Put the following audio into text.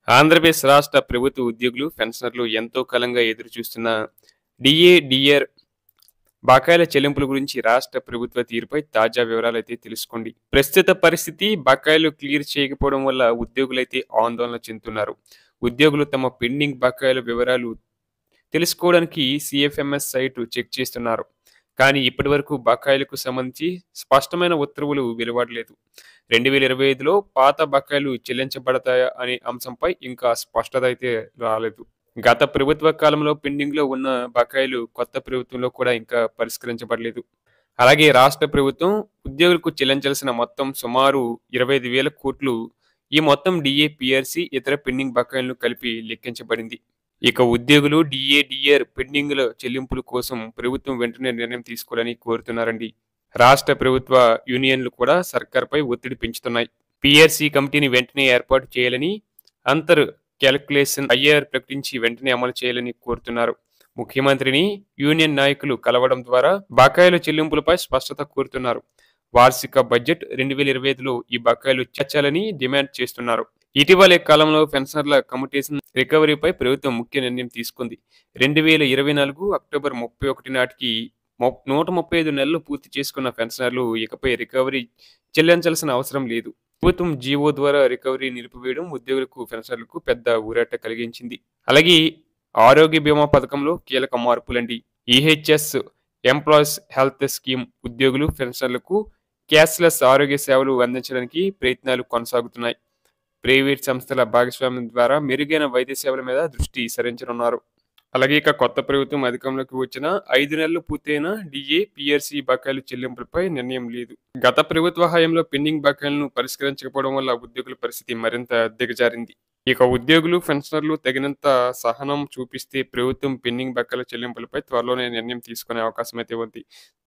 ఆంధ్రప్రదేశ్ రాష్ట్ర ప్రభుత్వ ఉద్యోగులు, పెన్షనర్లు ఎంతో కాలంగా ఎదురుచూస్తున్న డీఏ, డీఆర్ బకాయిల చెల్లింపుల గురించి రాష్ట్ర ప్రభుత్వ తీరుపై తాజా వివరాలైతే తెలుసుకోండి. ప్రస్తుత పరిస్థితి బకాయిలు క్లియర్ చేయకపోవడం వల్ల ఉద్యోగులైతే ఆందోళన చెందుతున్నారు. ఉద్యోగులు తమ పెండింగ్ బకాయిల వివరాలు తెలుసుకోవడానికి సీఎఫ్ఎంఎస్ సైట్ చెక్ చేస్తున్నారు. కానీ ఇప్పటివరకు బకాయిలకు సంబంధించి స్పష్టమైన ఉత్తర్వులు వెలువడలేదు. 2025లో పాత బకాయిలు చెల్లించబడతాయా అనే అంశంపై ఇంకా స్పష్టత అయితే రాలేదు. గత ప్రభుత్వ కాలంలో పెండింగ్‌లో ఉన్న బకాయిలు కొత్త ప్రభుత్వంలో కూడా ఇంకా పరిష్కరించబడలేదు. అలాగే రాష్ట్ర ప్రభుత్వం ఉద్యోగులకు చెల్లించాల్సిన మొత్తం సుమారు 25,000 కోట్లు. ఈ మొత్తం డీఏ, పీఆర్సీ ఇతర పెండింగ్ బకాయిలను కలిపి లెక్కించబడింది. ఇక ఉద్యోగులు డీఏ, డీఆర్ పెండింగ్‌ల చెల్లింపుల కోసం ప్రభుత్వం వెంటనే నిర్ణయం తీసుకోవాలని కోరుతున్నారండి. రాష్ట్ర ప్రభుత్వ యూనియన్లు కూడా సర్కార్‌పై ఒత్తిడి పెంచుతున్నాయి. పీఆర్సీ కమిటీని వెంటనే ఏర్పాటు చేయాలని, అంతర్ క్యాలిక్యులేషన్ ఐఆర్ ప్రకటించి వెంటనే అమలు చేయాలని కోరుతున్నారు. ముఖ్యమంత్రిని యూనియన్ నాయకులు కలవడం ద్వారా బకాయిల చెల్లింపులపై స్పష్టత కోరుతున్నారు. వార్షిక బడ్జెట్ 2025లో ఈ బకాయిలు చేర్చాలని డిమాండ్ చేస్తున్నారు. ఇటీవలే కాలంలో పెన్షనర్ల కమ్యూటేషన్ రికవరీపై ప్రభుత్వం ముఖ్య నిర్ణయం తీసుకుంది. 2024 అక్టోబర్ 31 నాటికి 135 నెలలు పూర్తి చేసుకున్న పెన్షనర్లు ఇకపై రికవరీ చెల్లించాల్సిన అవసరం లేదు. ప్రభుత్వం జీవో ద్వారా రికవరీ నిలిపివేయడం ఉద్యోగులకు, పెన్షనర్లకు పెద్ద ఊరట కలిగించింది. అలాగే ఆరోగ్య బీమా పథకంలో కీలక మార్పులండి. ఈహెచ్ఎస్ ఎంప్లాయీస్ హెల్త్ స్కీమ్ ఉద్యోగులు, పెన్షనర్లకు క్యాష్లెస్ ఆరోగ్య సేవలు అందించడానికి ప్రయత్నాలు కొనసాగుతున్నాయి. ప్రైవేట్ సంస్థల భాగస్వామ్యం ద్వారా మెరుగైన వైద్య సేవల మీద దృష్టి సారించనున్నారు. అలాగే ఇక కొత్త ప్రభుత్వం అధికారంలోకి వచ్చిన 5 నెలలు పూర్తయిన డీఏ, పీఆర్సీ బకాయిల చెల్లింపులపై నిర్ణయం లేదు. గత ప్రభుత్వ హయాంలో పెండింగ్ బకాయిలను పరిష్కరించకపోవడం వల్ల ఉద్యోగుల పరిస్థితి మరింత దిగజారింది. ఇక ఉద్యోగులు, పెన్షనర్లు తగినంత సహనం చూపిస్తే ప్రభుత్వం పెండింగ్ బకాయిల చెల్లింపులపై త్వరలోనే నిర్ణయం తీసుకునే అవకాశం అయితే ఉంది.